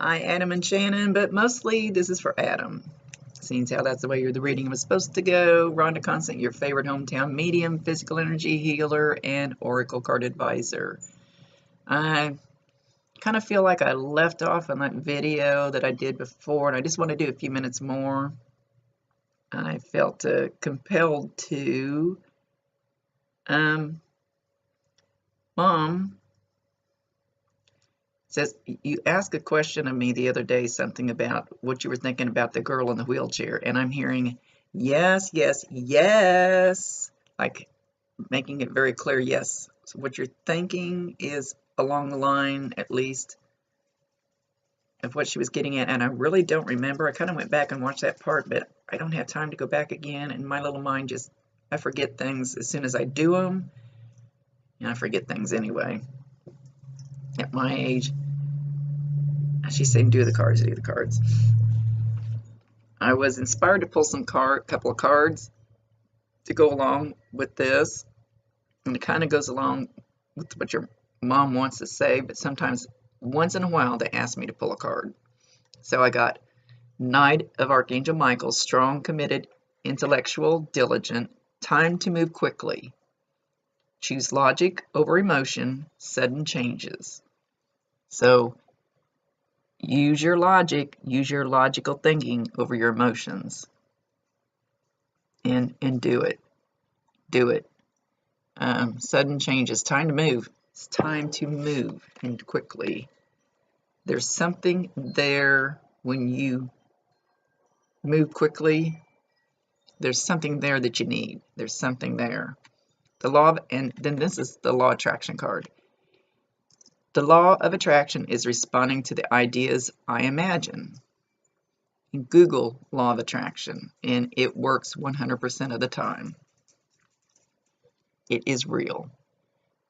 Hi, Adam and Shannon, but mostly this is for Adam. Seeing how that's the way the reading was supposed to go. Rhonda Constant, your favorite hometown medium, physical energy healer, and oracle card advisor. I kind of feel like I left off on that video that I did before, and I just want to do a few minutes more. I felt compelled to. Mom says, you asked a question of me the other day, something about what you were thinking about the girl in the wheelchair, and I'm hearing yes, yes, yes, like making it very clear, yes. So what you're thinking is along the line, at least, of what she was getting at, and I really don't remember. I kind of went back and watched that part, but I don't have time to go back again, and my little mind just, I forget things as soon as I do them, and I forget things anyway. At my age, she's saying do the cards. I was inspired to pull some couple of cards to go along with this, and it kind of goes along with what your mom wants to say, but sometimes once in a while they ask me to pull a card. So I got Knight of Archangel Michael, strong, committed, intellectual, diligent, time to move quickly. Choose logic over emotion, sudden changes. So use your logic, use your logical thinking over your emotions, and do it. Do it. Sudden changes. Time to move. It's time to move, and quickly. There's something there when you move quickly. There's something there that you need. There's something there. The law of, and then this is the law of attraction card. The law of attraction is responding to the ideas I imagine. Google law of attraction, and it works 100% of the time. It is real.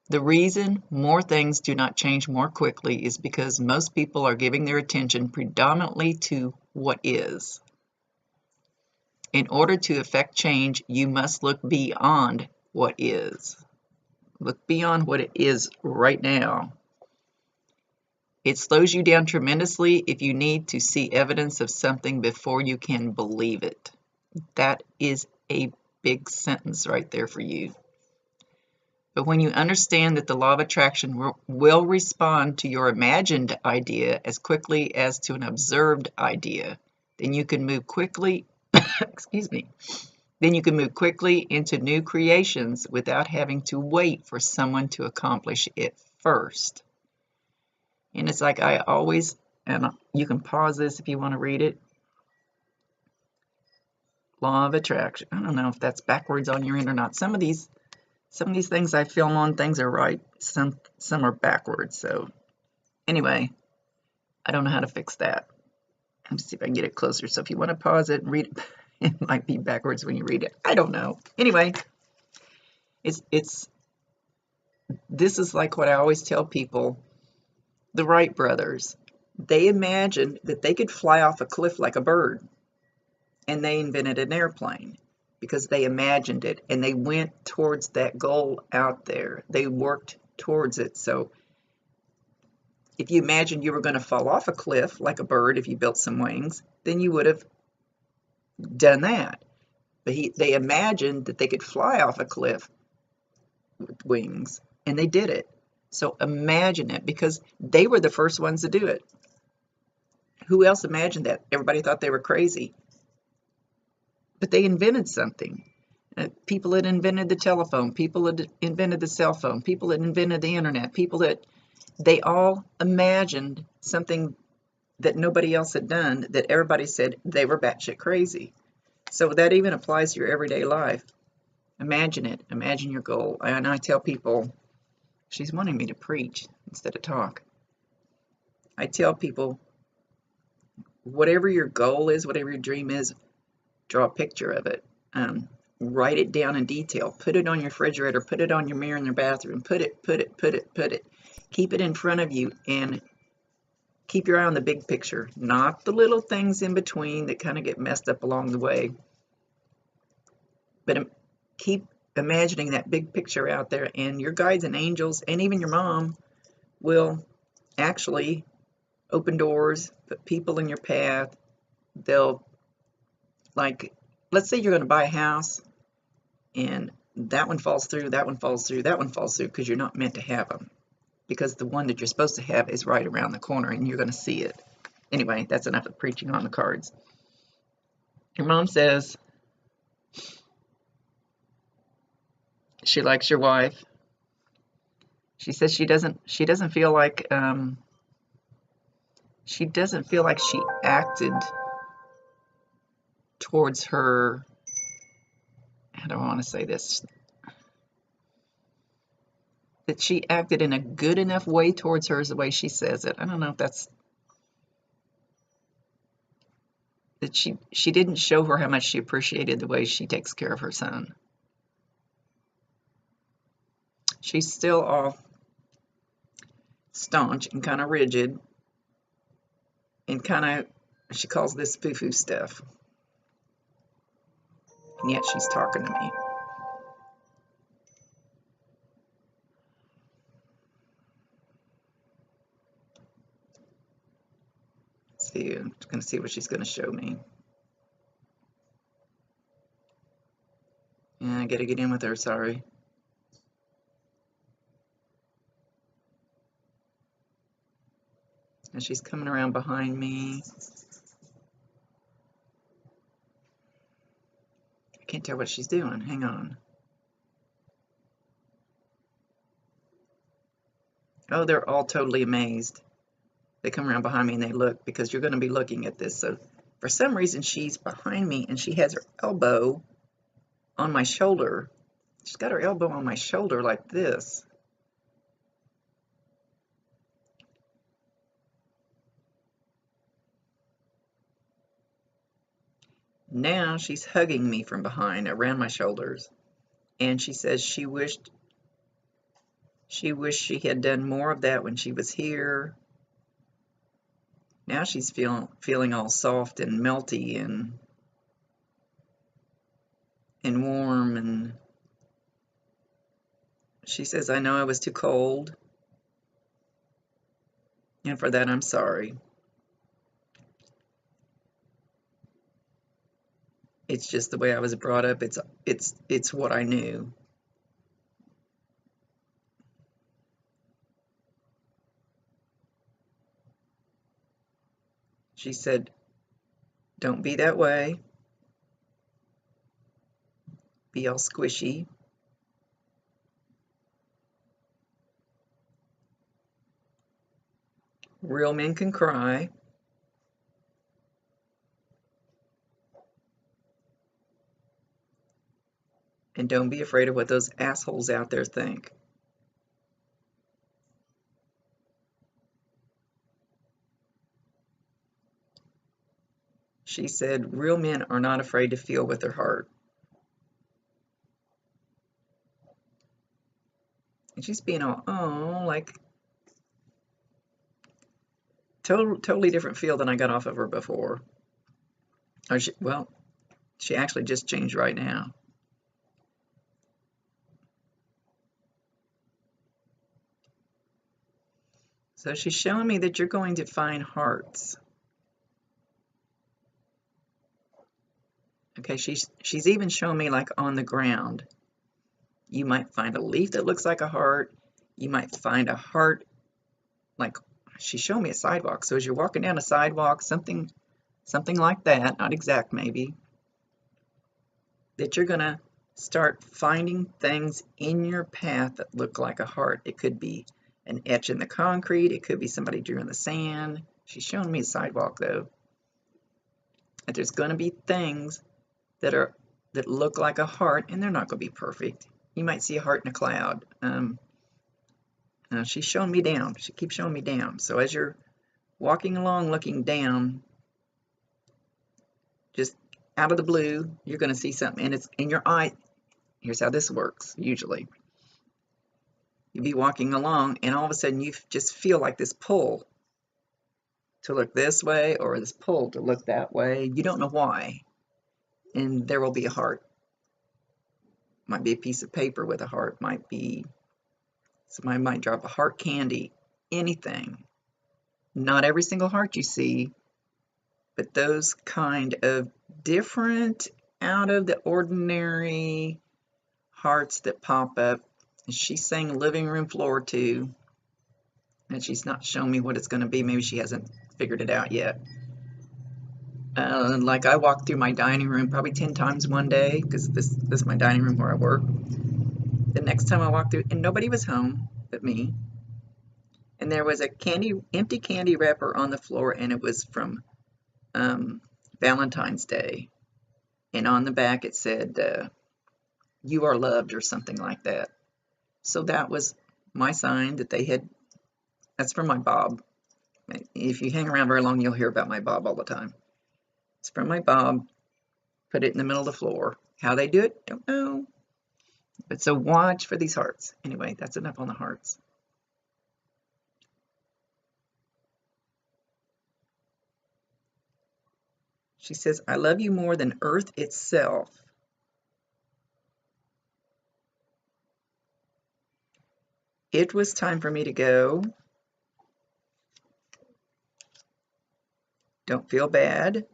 The reason more things do not change more quickly is because most people are giving their attention predominantly to what is. In order to effect change, you must look beyond what is. Look beyond what it is right now. It slows you down tremendously if you need to see evidence of something before you can believe it. That is a big sentence right there for you. But when you understand that the law of attraction will respond to your imagined idea as quickly as to an observed idea, then you can move quickly, excuse me, then you can move quickly into new creations without having to wait for someone to accomplish it first. And it's like I always, and you can pause this if you want to read it. Law of attraction. I don't know if that's backwards on your end or not. Some of these things I film on, things are right. Some are backwards. So anyway, I don't know how to fix that. Let me see if I can get it closer. So if you want to pause it and read it, it might be backwards when you read it. I don't know. Anyway, this is like what I always tell people. The Wright brothers, they imagined that they could fly off a cliff like a bird, and they invented an airplane because they imagined it, and they went towards that goal out there. They worked towards it. So if you imagined you were going to fall off a cliff like a bird, if you built some wings, then you would have done that. But they imagined that they could fly off a cliff with wings, and they did it. So imagine it, because they were the first ones to do it. Who else imagined that? Everybody thought they were crazy. But they invented something. People that invented the telephone, people that invented the cell phone, people that invented the internet, they all imagined something that nobody else had done, that everybody said they were batshit crazy. So that even applies to your everyday life. Imagine it. Imagine your goal. And I tell people, she's wanting me to preach instead of talk. I tell people, whatever your goal is, whatever your dream is, draw a picture of it. Write it down in detail. Put it on your refrigerator. Put it on your mirror in your bathroom. Put it. Keep it in front of you, and keep your eye on the big picture, not the little things in between that kind of get messed up along the way. But keep imagining that big picture out there, and your guides and angels, and even your mom, will actually open doors, put people in your path. They'll, like, let's say you're going to buy a house and that one falls through, that one falls through, that one falls through because you're not meant to have them. Because the one that you're supposed to have is right around the corner and you're going to see it. Anyway, that's enough of preaching on the cards. Your mom says she likes your wife. She says she doesn't feel like she acted towards her. How do I want to say this? That she acted in a good enough way towards her is the way she says it. I don't know if that's that she didn't show her how much she appreciated the way she takes care of her son. She's still all staunch and kind of rigid and kind of, she calls this foo-foo stuff. And yet she's talking to me. Let's see, I'm going to see what she's going to show me. Yeah, I got to get in with her, sorry. And she's coming around behind me. I can't tell what she's doing. Hang on. Oh, they're all totally amazed. They come around behind me and they look because you're going to be looking at this. So for some reason, she's behind me and she has her elbow on my shoulder. She's got her elbow on my shoulder like this. Now she's hugging me from behind around my shoulders. And she says she wished she had done more of that when she was here. Now she's feeling all soft and melty and warm, and she says, I know I was too cold, and for that I'm sorry. It's just the way I was brought up. It's what I knew. She said, don't be that way. Be all squishy. Real men can cry. And don't be afraid of what those assholes out there think. She said, real men are not afraid to feel with their heart. And she's being all, oh, like, totally different feel than I got off of her before. Or she actually just changed right now. So she's showing me that you're going to find hearts. Okay, she's even showing me like on the ground. You might find a leaf that looks like a heart. You might find a heart, like she showed me a sidewalk. So as you're walking down a sidewalk, something like that, not exact maybe, that you're gonna start finding things in your path that look like a heart. It could be an etch in the concrete. It could be somebody drew in the sand. She's showing me a sidewalk though. That there's gonna be things that look like a heart, and they're not going to be perfect. You might see a heart in a cloud. She's showing me down. She keeps showing me down. So as you're walking along looking down, just out of the blue, you're going to see something, and it's in your eye. Here's how this works, usually. You'll be walking along, and all of a sudden you just feel like this pull to look this way or this pull to look that way. You don't know why. And there will be a heart. Might be a piece of paper with a heart. Might be somebody might drop a heart candy. Anything. Not every single heart you see, but those kind of different, out of the ordinary hearts that pop up. And she's saying living room floor too, and she's not showing me what it's going to be. Maybe she hasn't figured it out yet. Like I walked through my dining room probably 10 times one day, because this is my dining room where I work. The next time I walked through, and nobody was home but me, and there was a empty candy wrapper on the floor, and it was from Valentine's Day, and on the back it said, "You are loved," or something like that. So that was my sign that they had. That's from my Bob. If you hang around very long, you'll hear about my Bob all the time. It's from my Bob. Put it in the middle of the floor. How they do it, don't know. But so watch for these hearts. Anyway, that's enough on the hearts. She says, "I love you more than earth itself." It was time for me to go. Don't feel bad.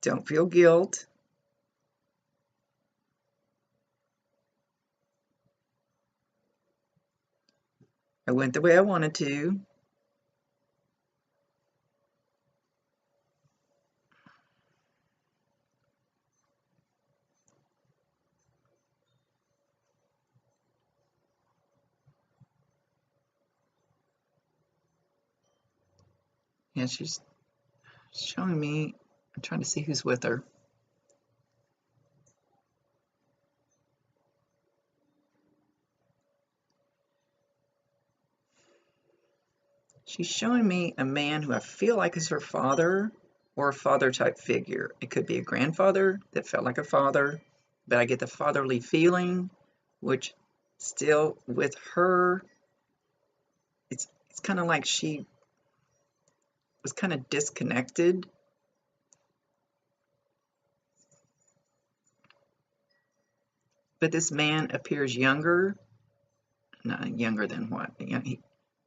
Don't feel guilt. I went the way I wanted to. Yeah, she's showing me. I'm trying to see who's with her. She's showing me a man who I feel like is her father, or a father type figure. It could be a grandfather that felt like a father, but I get the fatherly feeling, which still with her, it's kind of like she was kind of disconnected. But this man appears younger, not younger than what?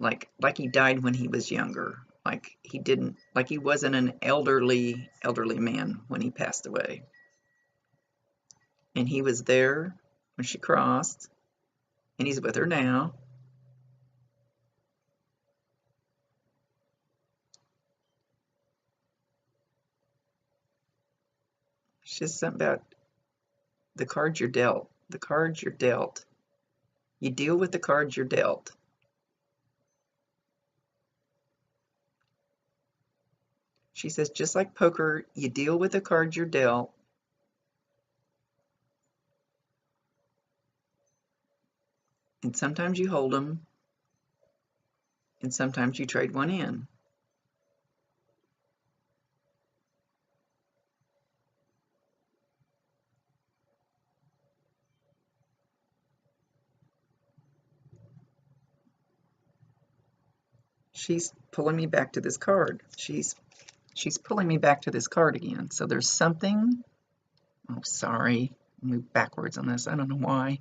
Like he died when he was younger. Like he wasn't an elderly man when he passed away. And he was there when she crossed, and he's with her now. It's just something about the cards you're dealt. The cards you're dealt. You deal with the cards you're dealt. She says, just like poker, you deal with the cards you're dealt. And sometimes you hold them, and sometimes you trade one in. She's pulling me back to this card. She's pulling me back to this card again. So there's something. Oh, sorry. Move backwards on this. I don't know why.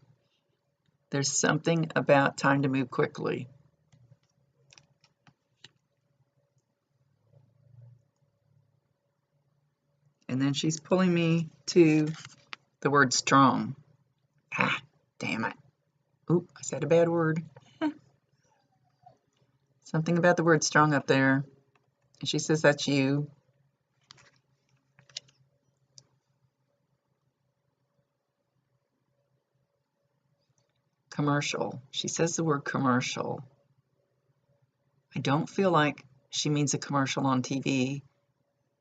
There's something about time to move quickly. And then she's pulling me to the word strong. Ah, damn it. Oop, I said a bad word. Something about the word strong up there. And she says that's you. Commercial. She says the word commercial. I don't feel like she means a commercial on TV,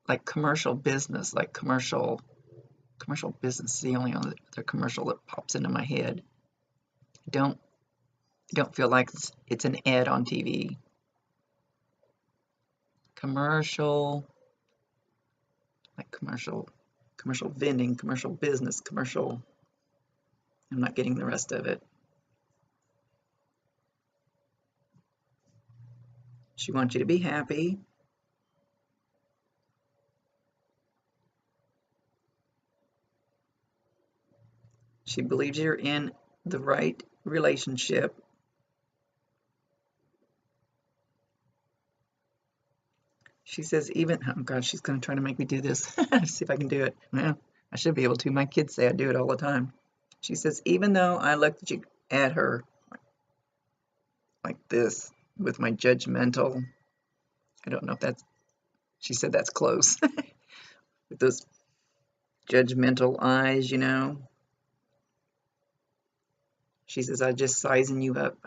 like commercial business, like commercial business is the only other commercial that pops into my head. I don't feel like it's an ad on TV. Commercial, like commercial vending, commercial business, commercial. I'm not getting the rest of it. She wants you to be happy. She believes you're in the right relationship. She says even, oh gosh, she's going to try to make me do this. See if I can do it. Well, I should be able to. My kids say I do it all the time. She says, even though I looked at her like this with my judgmental, I don't know if that's, she said that's close. With those judgmental eyes, you know. She says, I'm just sizing you up.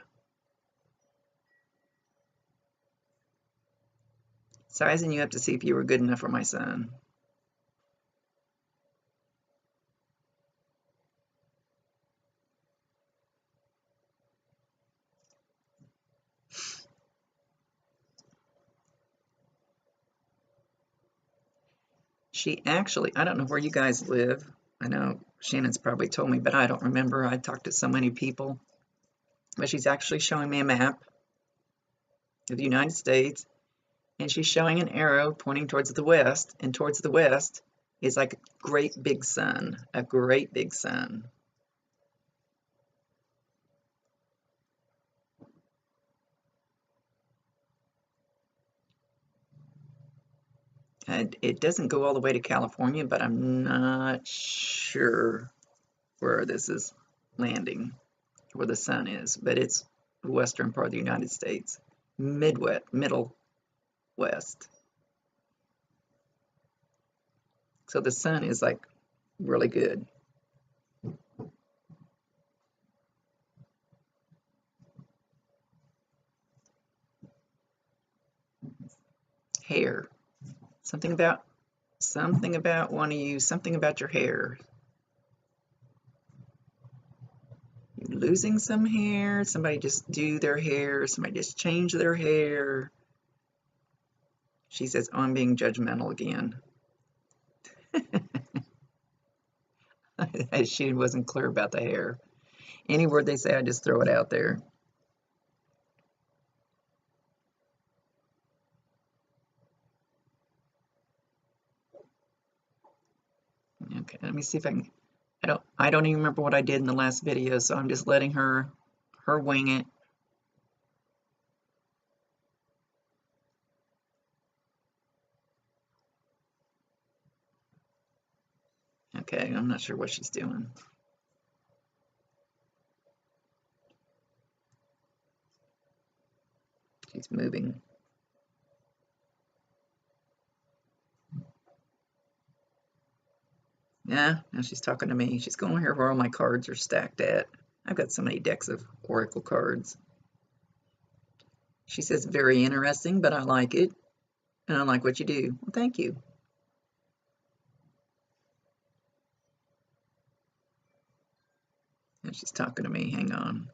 Sizing you up to see if you were good enough for my son. She actually, I don't know where you guys live. I know Shannon's probably told me, but I don't remember. I talked to so many people. But she's actually showing me a map of the United States, and she's showing an arrow pointing towards the west, and towards the west is like a great big sun, a great big sun. And it doesn't go all the way to California, but I'm not sure where this is landing, where the sun is, but it's the western part of the United States, middle west. So the sun is like really good. Hair. Something about one of you, something about your hair. You're losing some hair, somebody just do their hair, somebody just change their hair. She says, oh, I'm being judgmental again. She wasn't clear about the hair. Any word they say, I just throw it out there. Okay, let me see if I can. I don't even remember what I did in the last video, so I'm just letting her wing it. Okay, I'm not sure what she's doing. She's moving. Yeah, now she's talking to me. She's going here where all my cards are stacked at. I've got so many decks of Oracle cards. She says, very interesting, but I like it. And I like what you do. Well, thank you. And she's talking to me. Hang on.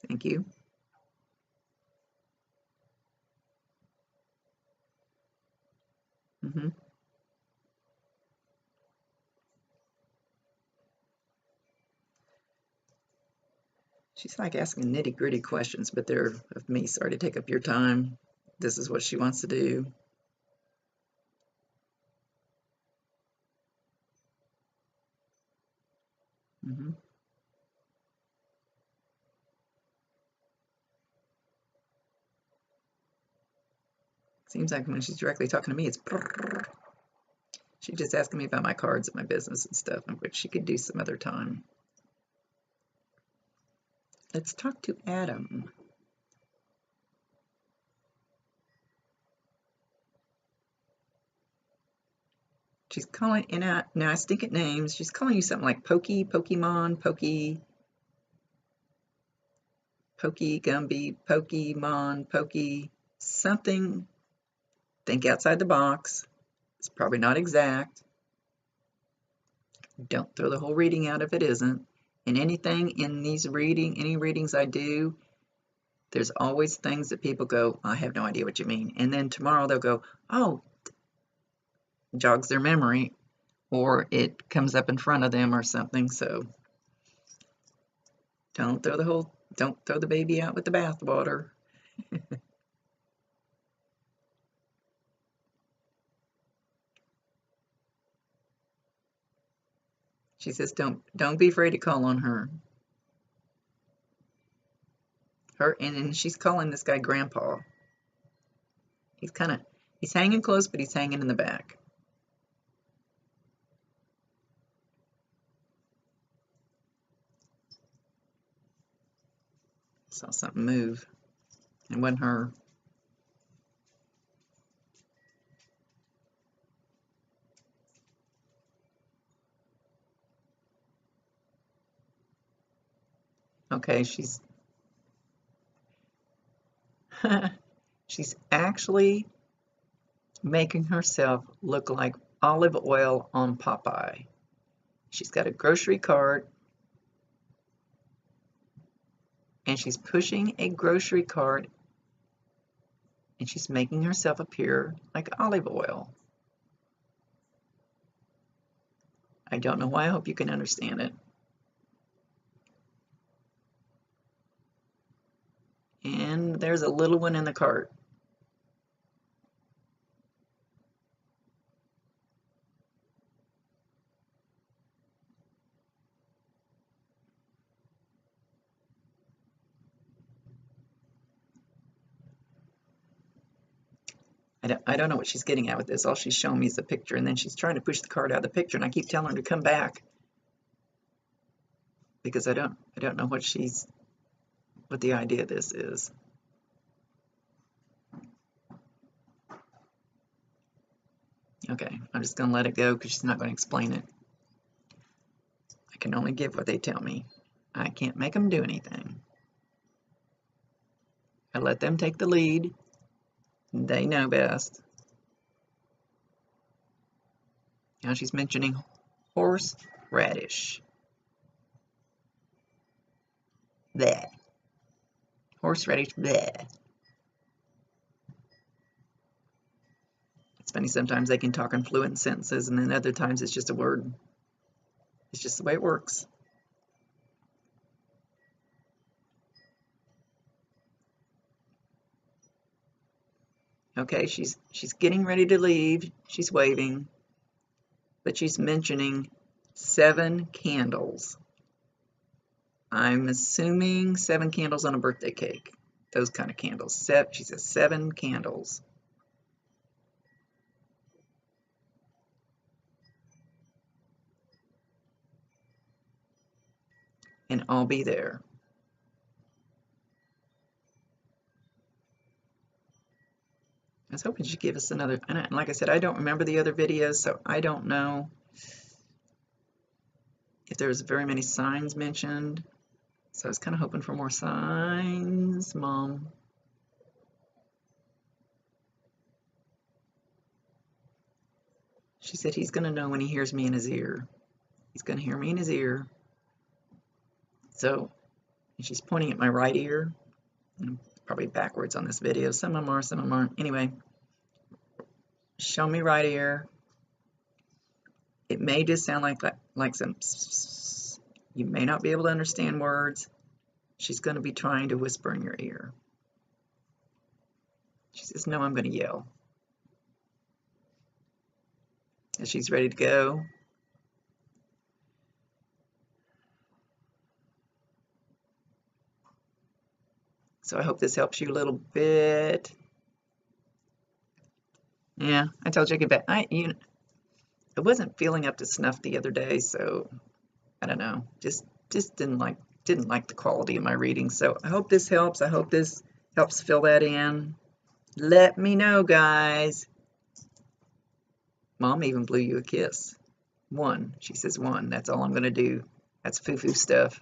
Thank you. Mm-hmm. She's like asking nitty-gritty questions, but they're of me. Sorry to take up your time. This is what she wants to do. Mm-hmm. Seems like when she's directly talking to me, it's brrr. She's just asking me about my cards and my business and stuff, which she could do some other time. Let's talk to Adam. She's calling, and now I stink at names. She's calling you something like Pokey, Pokemon, Pokey, Pokey, Gumby, Pokemon, Pokey, something. Think outside the box. It's probably not exact. Don't throw the whole reading out if it isn't. And anything in these any readings I do, there's always things that people go, I have no idea what you mean. And then tomorrow they'll go, oh, jogs their memory, or it comes up in front of them or something. So don't throw the baby out with the bathwater. She says, don't be afraid to call on her. And she's calling this guy Grandpa. He's hanging close, but he's hanging in the back. Saw something move. It wasn't her. Okay, she's she's actually making herself look like olive oil on Popeye. She's got a grocery cart and she's pushing a grocery cart and she's making herself appear like olive oil. I don't know why. I hope you can understand it. And there's a little one in the cart. I don't know what she's getting at with this. All she's showing me is the picture, and then she's trying to push the cart out of the picture, and I keep telling her to come back because I don't know what the idea of this is. Okay, I'm just going to let it go because she's not going to explain it. I can only give what they tell me. I can't make them do anything. I let them take the lead. They know best. Now she's mentioning horseradish. Bleh. Horseradish, bleh. It's funny, sometimes they can talk in fluent sentences, and then other times it's just a word. It's just the way it works. Okay, she's getting ready to leave. She's waving, but she's mentioning 7 candles. I'm assuming 7 candles on a birthday cake. Those kind of candles. She says 7 candles. And I'll be there. I was hoping she'd give us another, and like I said, I don't remember the other videos, so I don't know if there's very many signs mentioned. So I was kind of hoping for more signs, Mom. She said he's going to know when he hears me in his ear. He's going to hear me in his ear. So, and she's pointing at my right ear. I'm probably backwards on this video. Some of them are, some of them aren't. Anyway, show me right ear. It may just sound like some. You may not be able to understand words. She's going to be trying to whisper in your ear. She says, no, I'm going to yell. And she's ready to go. So I hope this helps you a little bit. Yeah, I told you I wasn't feeling up to snuff the other day, so I don't know. Just didn't like the quality of my reading. So I hope this helps. I hope this helps fill that in. Let me know, guys. Mom even blew you a kiss. 1. She says 1. That's all I'm going to do. That's foo-foo stuff.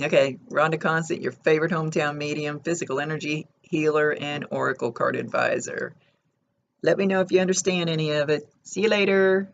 Okay, Rhonda Constant, your favorite hometown medium, physical energy healer, and oracle card advisor. Let me know if you understand any of it. See you later.